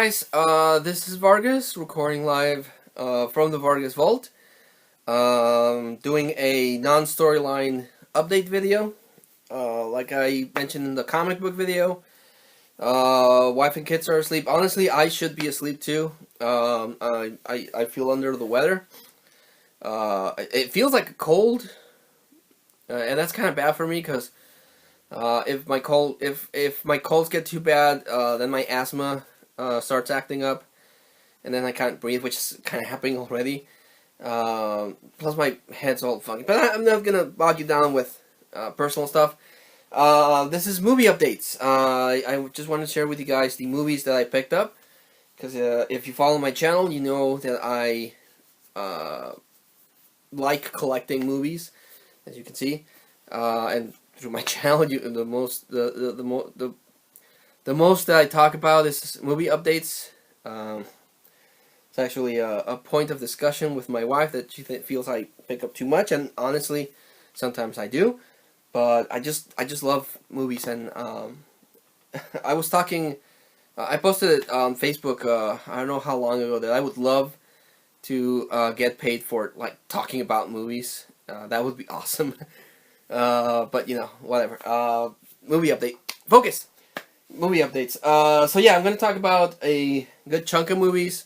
guys, this is Vargas, recording live from the Vargas Vault, doing a non-storyline update video. Like I mentioned in the comic book video, wife and kids are asleep. Honestly, I should be asleep too. I feel under the weather. It feels like a cold, and that's kind of bad for me because if my colds get too bad, then my asthma starts acting up, and then I can't breathe, which is kind of happening already. Plus my head's all funky. But I'm not gonna bog you down with personal stuff. This is movie updates. I just want to share with you guys the movies that I picked up, because if you follow my channel, you know that I like collecting movies, as you can see, and through my channel, the most that I talk about is movie updates. It's actually a point of discussion with my wife that she feels I pick up too much, and honestly, sometimes I do. But I just love movies, and I was talking. I posted it on Facebook. I don't know how long ago that I would love to get paid for talking about movies. That would be awesome. But you know, whatever. Movie update. Focus. Movie updates. So yeah, I'm gonna talk about a good chunk of movies.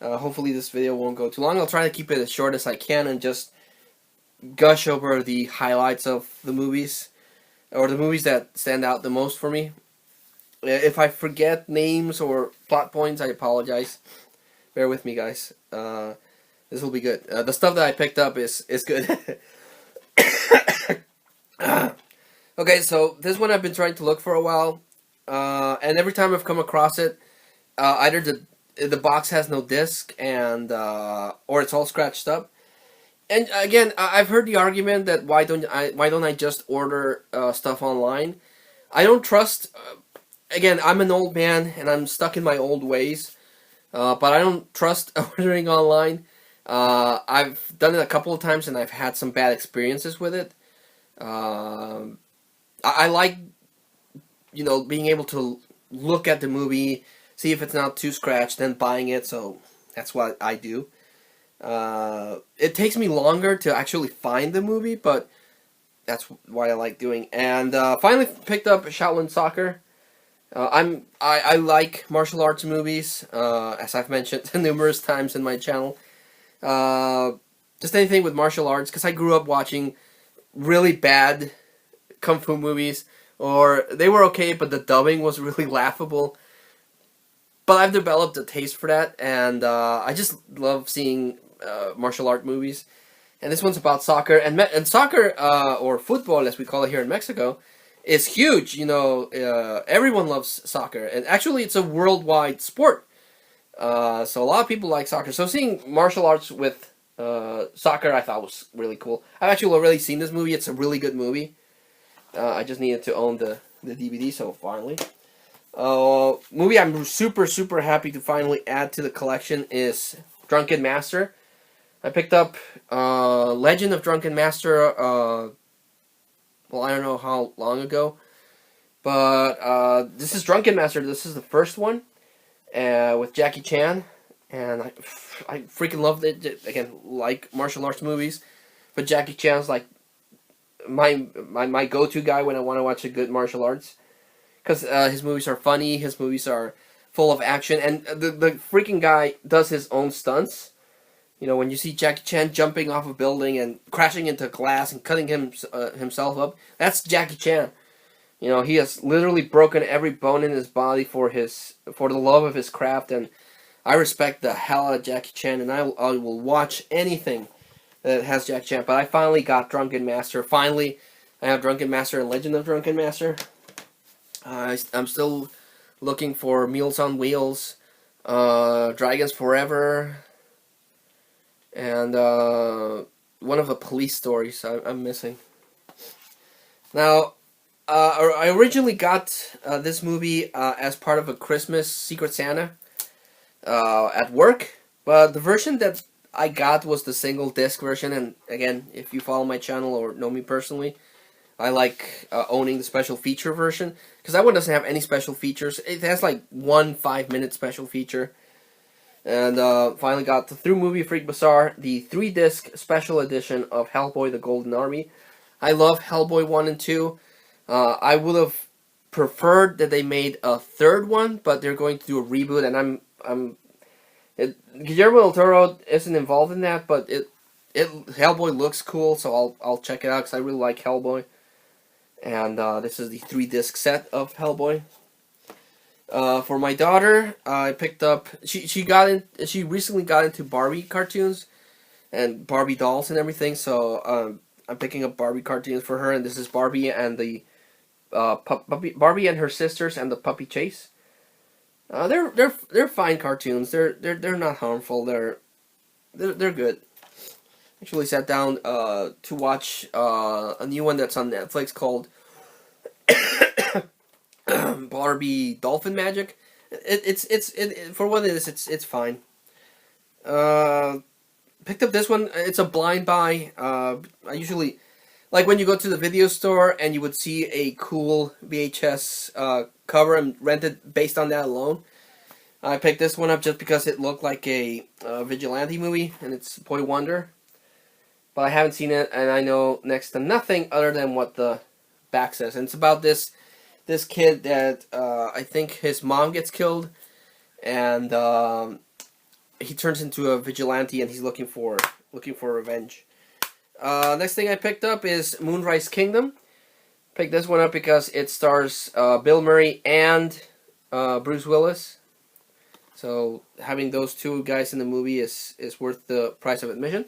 Hopefully this video won't go too long. I'll try to keep it as short as I can and just gush over the highlights of the movies, or the movies that stand out the most for me. If I forget names or plot points, I apologize. Bear with me, guys. This will be good. The stuff that I picked up is good. Okay, so this one I've been trying to look for a while, and every time I've come across it, either the box has no disc, and or it's all scratched up. And again, I've heard the argument that why don't I just order stuff online? I don't trust. Again, I'm an old man and I'm stuck in my old ways, but I don't trust ordering online. I've done it a couple of times and I've had some bad experiences with it. I like, being able to look at the movie, see if it's not too scratched, then buying it. So that's what I do. It takes me longer to actually find the movie, but that's what I like doing. And finally picked up Shaolin Soccer. I like martial arts movies, as I've mentioned numerous times in my channel. Just anything with martial arts, because I grew up watching really bad kung fu movies, or they were okay, but the dubbing was really laughable. But I've developed a taste for that, and I just love seeing martial art movies. And this one's about soccer, and soccer, or football as we call it here in Mexico, is huge. Everyone loves soccer, and actually it's a worldwide sport. So a lot of people like soccer. So seeing martial arts with soccer, I thought was really cool. I've actually already seen this movie. It's a really good movie. I just needed to own the DVD, so finally. Movie I'm super happy to finally add to the collection is Drunken Master. I picked up Legend of Drunken Master, well, I don't know how long ago, but this is Drunken Master. This is the first one, with Jackie Chan, and I freaking loved it. Again, like martial arts movies, but Jackie Chan's like my go-to guy when I want to watch a good martial arts, because his movies are funny, his movies are full of action, and the freaking guy does his own stunts. When you see Jackie Chan jumping off a building and crashing into glass and cutting himself up, that's Jackie Chan. He has literally broken every bone in his body for the love of his craft, and I respect the hell out of Jackie Chan, and I will watch anything that has Jackie Chan. But I finally got Drunken Master. Finally, I have Drunken Master and Legend of Drunken Master. I'm still looking for Meals on Wheels, Dragons Forever, and one of the police stories I'm missing. Now, I originally got this movie as part of a Christmas Secret Santa at work, but the version that I got was the single disc version, and again, if you follow my channel or know me personally, I like owning the special feature version, because that one doesn't have any special features. It has like one 5-minute special feature. And finally got the Through Movie Freak Bazaar, the 3-disc special edition of Hellboy: The Golden Army. I love Hellboy 1 and 2. I would have preferred that they made a third one, but they're going to do a reboot, and Guillermo del Toro isn't involved in that, but Hellboy looks cool, so I'll check it out because I really like Hellboy. And this is the 3-disc set of Hellboy. For my daughter, I picked up. She recently got into Barbie cartoons and Barbie dolls and everything. So I'm picking up Barbie cartoons for her, and this is Barbie and the Barbie and her sisters and the puppy chase. They're fine cartoons. They're not harmful. They're good. Actually sat down to watch a new one that's on Netflix called Barbie Dolphin Magic. It's for what it is, it's fine. Picked up this one. It's a blind buy. I usually like when you go to the video store and you would see a cool VHS cover and rent it based on that alone. I picked this one up just because it looked like a vigilante movie, and it's Boy Wonder. But I haven't seen it, and I know next to nothing other than what the back says. And it's about this kid that I think his mom gets killed, and he turns into a vigilante, and he's looking for revenge. Next thing I picked up is Moonrise Kingdom. Picked this one up because it stars Bill Murray and Bruce Willis. So having those two guys in the movie is worth the price of admission.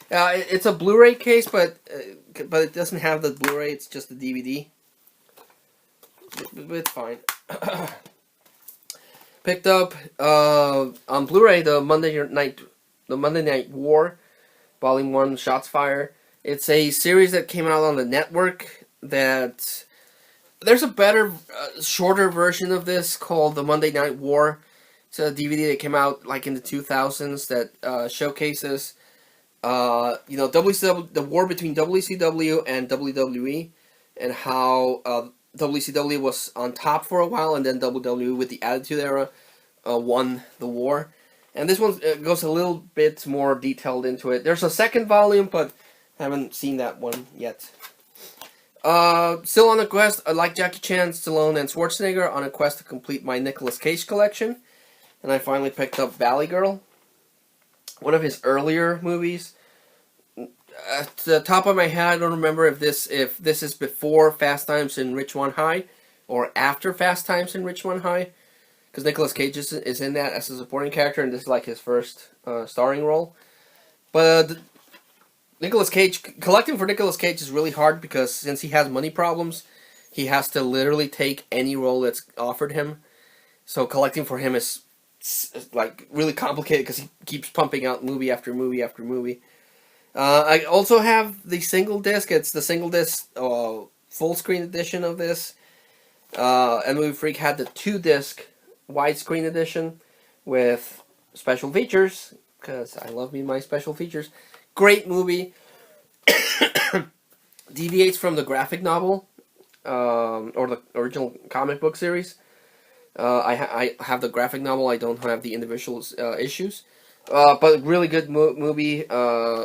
It's a Blu-ray case, but it doesn't have the Blu-ray. It's just the DVD. It's fine. Picked up on Blu-ray the Monday Night War, Volume 1, Shots Fired. It's a series that came out on the network. That there's a better, shorter version of this called the Monday Night War. It's a DVD that came out like in the 2000s that showcases. WCW, the war between WCW and WWE, and how WCW was on top for a while, and then WWE with the Attitude Era won the war. And this one goes a little bit more detailed into it. There's a second volume, but haven't seen that one yet. Still on a quest, like Jackie Chan, Stallone, and Schwarzenegger, on a quest to complete my Nicolas Cage collection. And I finally picked up Valley Girl, one of his earlier movies. At the top of my head, I don't remember if this is before Fast Times in Ridgemont High or after Fast Times in Ridgemont High, because Nicolas Cage is in that as a supporting character, and this is like his first starring role. But Nicolas Cage, collecting for Nicolas Cage is really hard because since he has money problems, he has to literally take any role that's offered him. So collecting for him is like really complicated because he keeps pumping out movie after movie after movie. I also have the single disc. It's the single disc full screen edition of this. And Movie Freak had the 2-disc widescreen edition with special features, because I love me my special features. Great movie. Deviates from the graphic novel or the original comic book series. I have the graphic novel. I don't have the individual issues. But really good movie.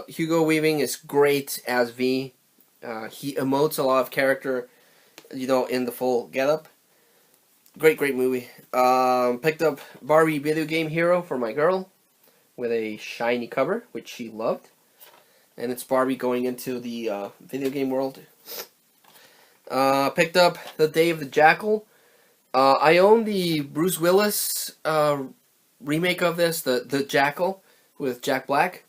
Hugo Weaving is great as V. He emotes a lot of character, in the full getup. Great movie. Picked up Barbie Video Game Hero for my girl with a shiny cover, which she loved. And it's Barbie going into the video game world. Picked up The Day of the Jackal. I own the Bruce Willis remake of this, the Jackal, with Jack Black.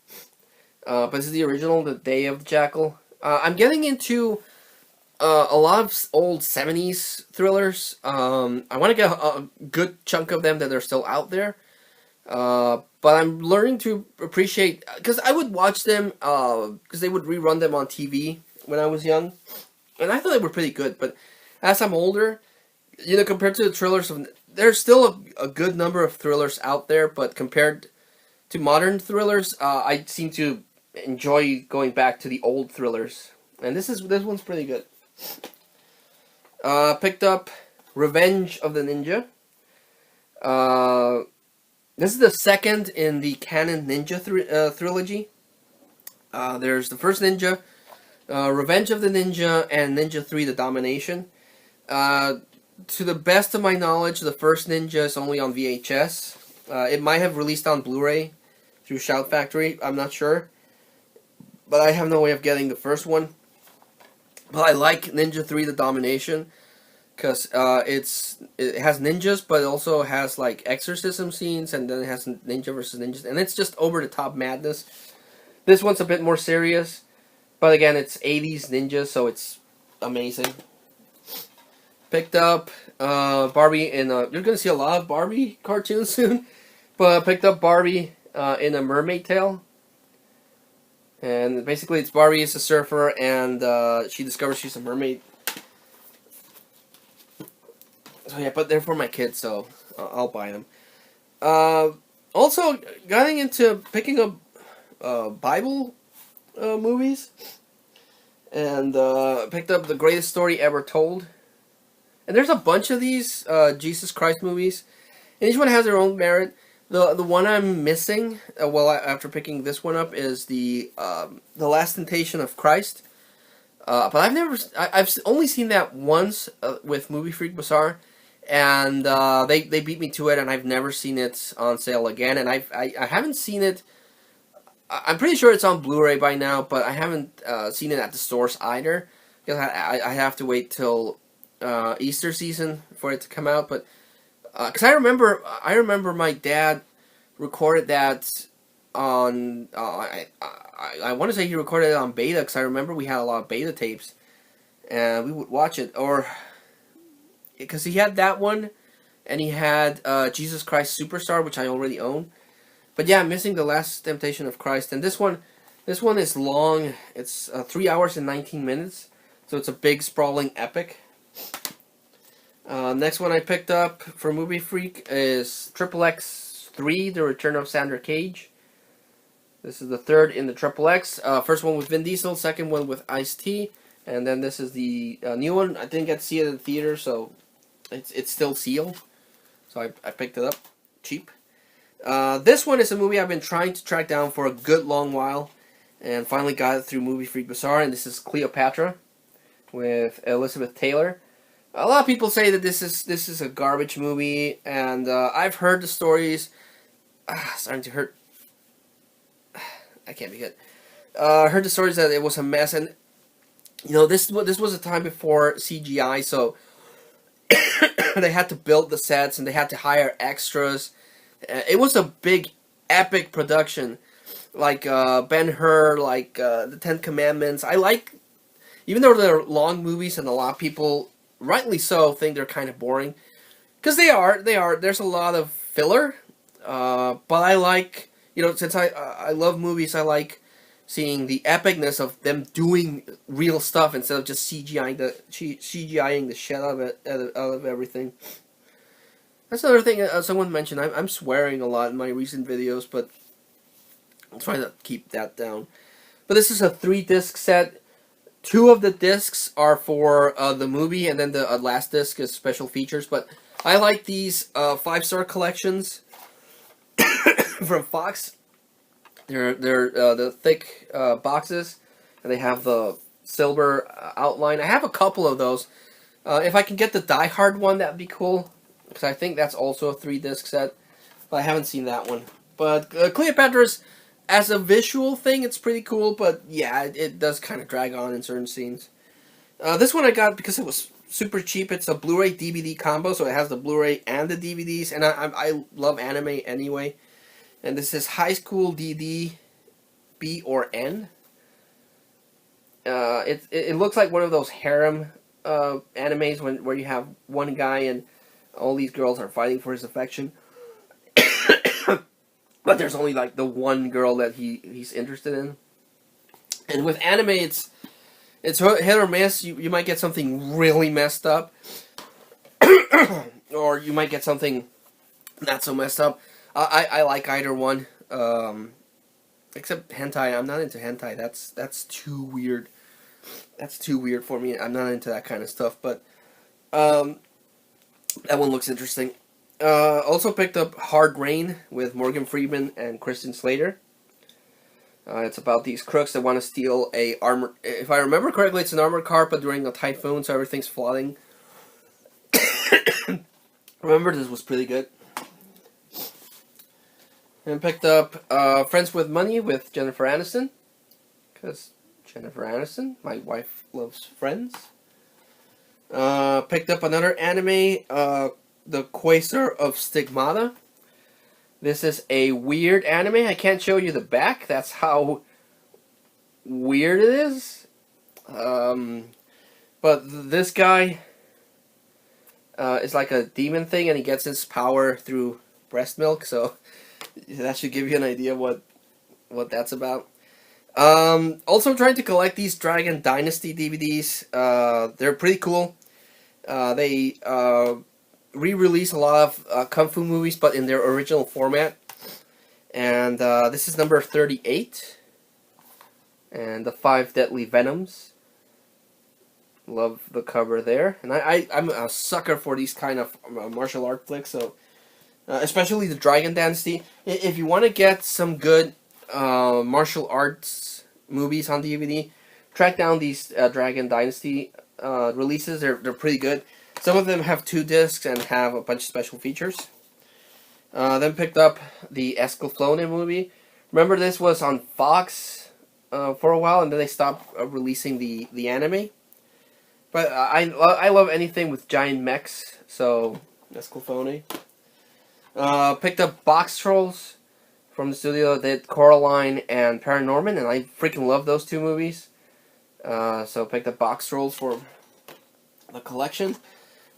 But this is the original, The Day of the Jackal. I'm getting into a lot of old 70s thrillers. I want to get a good chunk of them that are still out there. But I'm learning to appreciate, because I would watch them, because they would rerun them on TV when I was young. And I thought they were pretty good, but as I'm older, compared to the thrillers there's still a good number of thrillers out there, but compared to modern thrillers, I seem to enjoy going back to the old thrillers. and this one's pretty good. Picked up Revenge of the Ninja. This is the second in the canon Ninja trilogy. There's the first Ninja, Revenge of the Ninja, and Ninja 3: The Domination. To the best of my knowledge, the first Ninja is only on VHS. It might have released on Blu-ray through Shout Factory. I'm not sure. But I have no way of getting the first one. But I like Ninja 3: The Domination because it has ninjas, but it also has like exorcism scenes, and then it has ninja versus ninjas, and it's just over the top madness. This one's a bit more serious, but again, it's 80s ninjas, so it's amazing. Picked up Barbie in a... You're going to see a lot of Barbie cartoons soon. But I picked up Barbie in a Mermaid tale. And basically it's Barbie is a surfer, and she discovers she's a mermaid. So yeah, but they're for my kids, so I'll buy them. Also, getting into picking up Bible movies. And picked up The Greatest Story Ever Told. And there's a bunch of these Jesus Christ movies, and each one has their own merit. The one I'm missing, after picking this one up, is the Last Temptation of Christ. But I've only seen that once with Movie Freak Bazaar, and they beat me to it, and I've never seen it on sale again. And I haven't seen it. I'm pretty sure it's on Blu-ray by now, but I haven't seen it at the stores either, because I have to wait till Easter season for it to come out. But because I remember my dad recorded that on I want to say he recorded it on beta, because I remember we had a lot of beta tapes and we would watch it, or because he had that one and he had Jesus Christ Superstar, which I already own. But yeah, I'm missing The Last Temptation of Christ, and this one is long. It's 3 hours and 19 minutes, so it's a big sprawling epic. Next one I picked up for Movie Freak is XXX3, The Return of Sandra Cage. This is the third in the XXX. First one with Vin Diesel, second one with Ice-T, and then this is the new one. I didn't get to see it in the theater, so it's still sealed. So I picked it up cheap. This one is a movie I've been trying to track down for a good long while, and finally got it through Movie Freak Bazaar, and this is Cleopatra with Elizabeth Taylor. A lot of people say that this is a garbage movie, and I've heard the stories. Starting to hurt. I can't be good. I heard the stories that it was a mess, and this was a time before CGI, so they had to build the sets and they had to hire extras. It was a big, epic production, like Ben-Hur, like the Ten Commandments. I like, even though they're long movies and a lot of people, rightly so, think they're kind of boring, because they are. There's a lot of filler, but I like, since I love movies, I like seeing the epicness of them doing real stuff instead of just CGIing the shit out of everything. That's another thing someone mentioned. I'm swearing a lot in my recent videos, but I'm trying to keep that down. But this is a 3-disc set. 2 of the discs are for the movie, and then the last disc is special features. But I like these 5-star collections from Fox. They're the thick boxes, and they have the silver outline. I have a couple of those. If I can get the Die Hard one, that'd be cool, because I think that's also a 3-disc set, but I haven't seen that one. But Cleopatra's, as a visual thing, it's pretty cool, but yeah, it does kind of drag on in certain scenes. This one I got because it was super cheap. It's a Blu-ray DVD combo, so it has the Blu-ray and the DVDs, and I love anime anyway. And this is High School DD B or N. It looks like one of those harem animes where you have one guy and all these girls are fighting for his affection. But there's only like the one girl that he's interested in. And with anime, it's hit or miss. You might get something really messed up, or you might get something not so messed up. I like either one, except hentai. I'm not into hentai. That's too weird. That's too weird for me. I'm not into that kind of stuff, but that one looks interesting. Also picked up Hard Rain with Morgan Freeman and Kristen Slater. It's about these crooks that want to steal a armor. If I remember correctly, it's an armored car, but during a typhoon, so everything's flooding. Remember, this was pretty good. And picked up Friends with Money with Jennifer Aniston, because Jennifer Aniston, my wife, loves Friends. Picked up another anime, The Quasar of Stigmata. This is a weird anime. I can't show you the back. That's how weird it is. But this guy is like a demon thing, and he gets his power through breast milk. So that should give you an idea what that's about. Also, I'm trying to collect these Dragon Dynasty DVDs. They're pretty cool. They re-release a lot of kung fu movies, but in their original format. And this is number 38. And the 5 Deadly Venoms. Love the cover there. And I'm a sucker for these kind of martial art flicks, so especially the Dragon Dynasty. If you want to get some good martial arts movies on DVD, track down these Dragon Dynasty releases. They're pretty good. Some of them have 2 discs and have a bunch of special features. Then picked up the Escaflowne movie. Remember, this was on Fox for a while, and then they stopped releasing the anime. But I love anything with giant mechs, so Escaflowne. Picked up Box Trolls from the studio that did Coraline and Paranorman, and I freaking love those 2 movies. So picked up Box Trolls for the collection.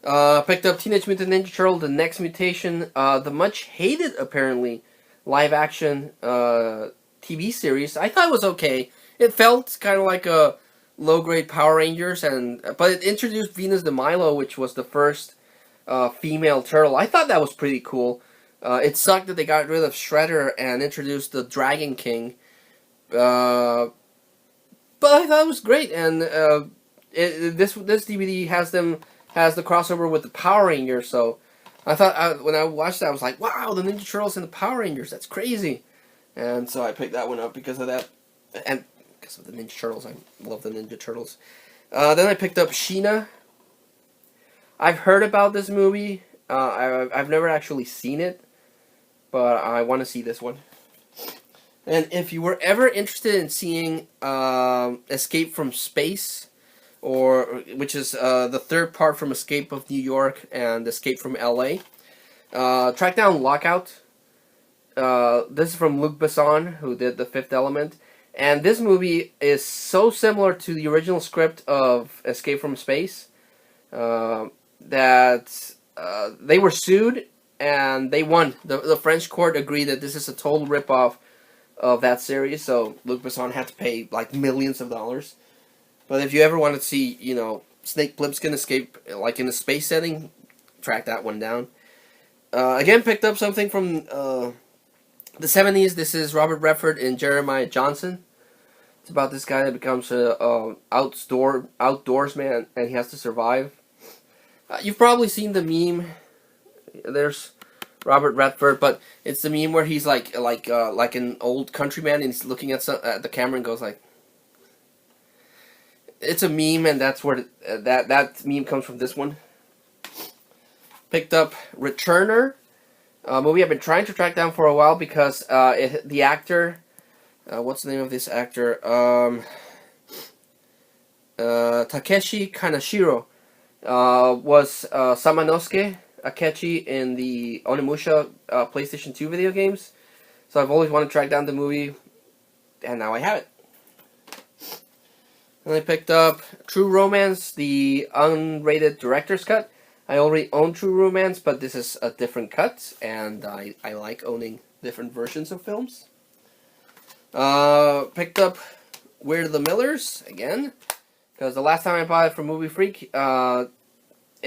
Picked up Teenage Mutant Ninja Turtle: The Next Mutation, the much hated, apparently, live action TV series. I thought it was okay. It felt kind of like a low grade Power Rangers, but it introduced Venus de Milo, which was the first female turtle. I thought that was pretty cool. It sucked that they got rid of Shredder and introduced the Dragon King. But I thought it was great, and this DVD has the crossover with the Power Rangers, so I thought when I watched that, I was like, wow, the Ninja Turtles and the Power Rangers, that's crazy. And so I picked that one up because of that, and because of the Ninja Turtles. I love the Ninja Turtles. Then I picked up Sheena. I've heard about this movie. I've never actually seen it, but I want to see this one. And if you were ever interested in seeing Escape from Space, which is the third part from Escape of New York and Escape from LA, track down Lockout. This is from Luc Besson, who did The Fifth Element. And this movie is so similar to the original script of Escape from Space that they were sued and they won. The French court agreed that this is a total ripoff of that series, so Luc Besson had to pay like millions of dollars. But if you ever want to see, Snake Plissken escape like in a space setting, track that one down. Again, picked up something from the 70s. This is Robert Redford and Jeremiah Johnson. It's about this guy that becomes a outdoorsman, and he has to survive. You've probably seen the meme. There's Robert Redford, but it's the meme where he's like an old countryman, and he's looking at the camera and goes like. It's a meme, and that's where that meme comes from. This one. Picked up Returner, a movie I've been trying to track down for a while because the actor, what's the name of this actor? Takeshi Kaneshiro was Samanosuke Akechi in the Onimusha PlayStation 2 video games. So I've always wanted to track down the movie, and now I have it. And I picked up True Romance, the unrated director's cut. I already own True Romance, but this is a different cut, and I like owning different versions of films. Picked up We're the Millers, again, because the last time I bought it from Movie Freak, it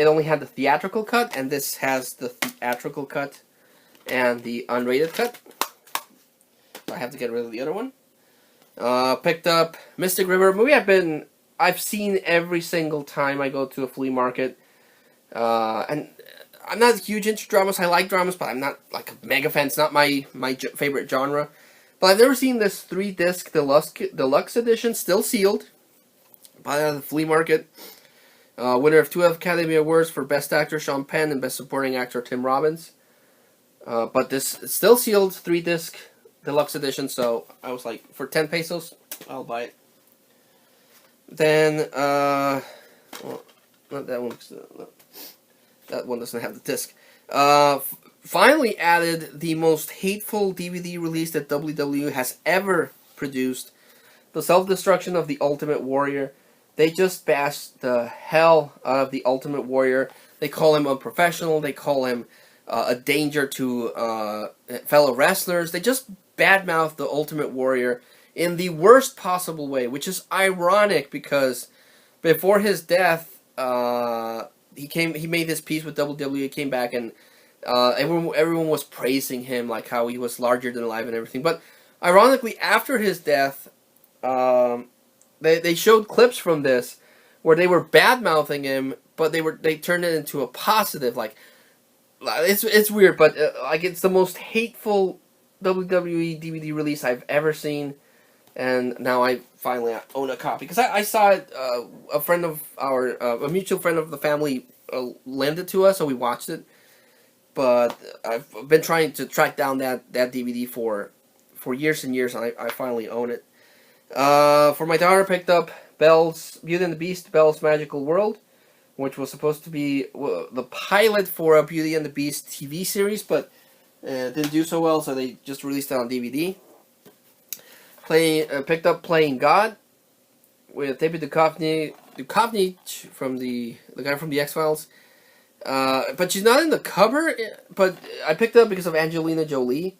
only had the theatrical cut, and this has the theatrical cut and the unrated cut. So I have to get rid of the other one. Picked up Mystic River, a movie I've been I've seen every single time I go to a flea market. And I'm not huge into dramas. I like dramas, but I'm not like a mega fan. It's not my favorite genre. But I've never seen this 3-disc deluxe edition, still sealed, by the flea market. Winner of 2 Academy Awards for Best Actor Sean Penn and Best Supporting Actor Tim Robbins. But this is still sealed 3-disc deluxe edition, so I was like, for 10 pesos, I'll buy it. Then, well, not that one. That one doesn't have the disc. Finally added the most hateful DVD release that WWE has ever produced. The Self-Destruction of the Ultimate Warrior. They just bashed the hell out of the Ultimate Warrior. They call him unprofessional. They call him a danger to fellow wrestlers. They just badmouth the Ultimate Warrior in the worst possible way, which is ironic because before his death, he made this peace with WWE, came back, and everyone was praising him, like how he was larger than life and everything. But ironically, after his death, they showed clips from this where they were bad mouthing him, but they turned it into a positive. Like, it's weird, but like, it's the most hateful WWE DVD release I've ever seen. And now I finally own a copy. Because I saw it, a friend of a mutual friend of the family lent it to us, so we watched it. But I've been trying to track down that DVD for years and years, and I finally own it. For my daughter, I picked up Beauty and the Beast, Belle's Magical World, which was supposed to be the pilot for a Beauty and the Beast TV series, but didn't do so well, so they just released it on DVD. Picked up Playing God with David Duchovny from the guy from the X-Files. But she's not in the cover, but I picked it up because of Angelina Jolie.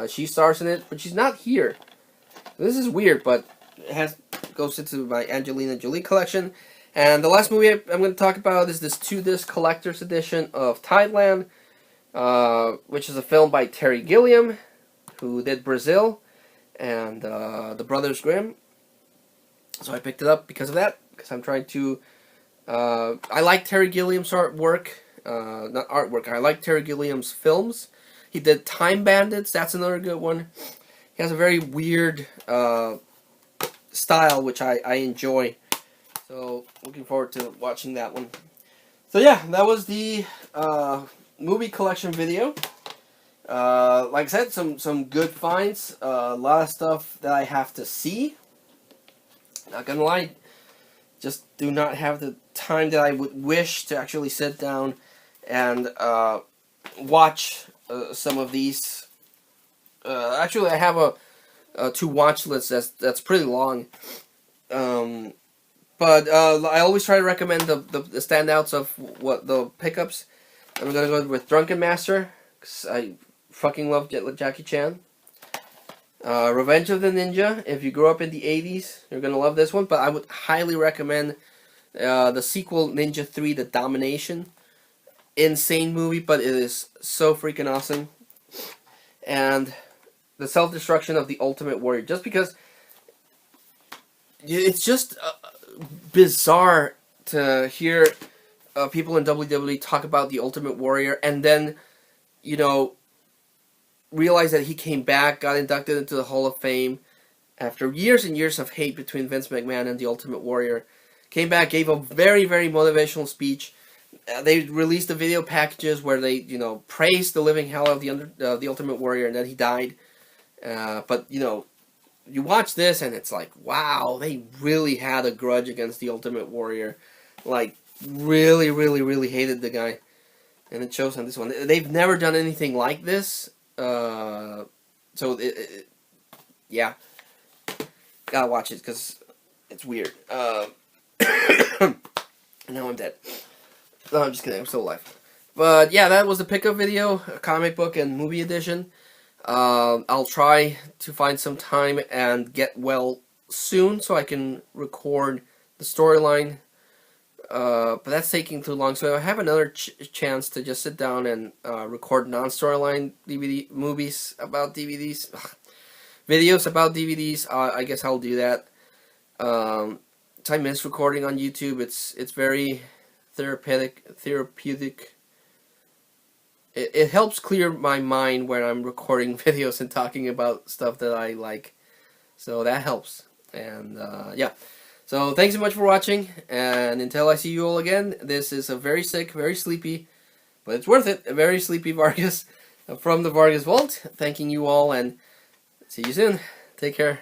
She stars in it, but she's not here. This is weird, but it goes into my Angelina Jolie collection. And the last movie I'm going to talk about is this 2-disc collector's edition of Thailand, which is a film by Terry Gilliam, who did Brazil and the Brothers Grimm. So I picked it up because of that, because I'm trying to... I like Terry Gilliam's artwork. Not artwork, I like Terry Gilliam's films. He did Time Bandits, that's another good one. He has a very weird style, which I enjoy. So, looking forward to watching that one. So yeah, that was the movie collection video. Like I said, some good finds. A lot of stuff that I have to see. Not gonna lie, just do not have the time that I would wish to actually sit down and watch some of these. Actually, I have a to watch list that's pretty long. But I always try to recommend the standouts of what the pickups. I'm gonna go with Drunken Master, because I fucking love Jackie Chan. Revenge of the Ninja. If you grew up in the 80s, you're gonna love this one. But I would highly recommend the sequel, Ninja 3: The Domination. Insane movie, but it is so freaking awesome. And the Self-Destruction of the Ultimate Warrior. Just because it's just bizarre to hear people in WWE talk about the Ultimate Warrior and then, you know, realize that he came back, got inducted into the Hall of Fame after years and years of hate between Vince McMahon and the Ultimate Warrior. Came back, gave a very, very motivational speech. They released the video packages where they, you know, praised the living hell of the Ultimate Warrior, and then he died. But, you know, you watch this and it's like, wow, they really had a grudge against the Ultimate Warrior. Like, really, really, really hated the guy. And it shows on this one. They've never done anything like this. So, yeah. Gotta watch it because it's weird. And now I'm dead. No, I'm just kidding. I'm still alive. But yeah, that was the pickup video, a comic book and movie edition. I'll try to find some time and get well soon so I can record the storyline. But that's taking too long. So I have another chance to just sit down and record non-storyline DVD movies about DVDs, videos about DVDs. I guess I'll do that. I miss recording on YouTube. It's very therapeutic. It helps clear my mind when I'm recording videos and talking about stuff that I like. So that helps. And yeah. So thanks so much for watching. And until I see you all again, this is a very sick, very sleepy, but it's worth it, a very sleepy Vargas from the Vargas Vault. Thanking you all, and see you soon. Take care.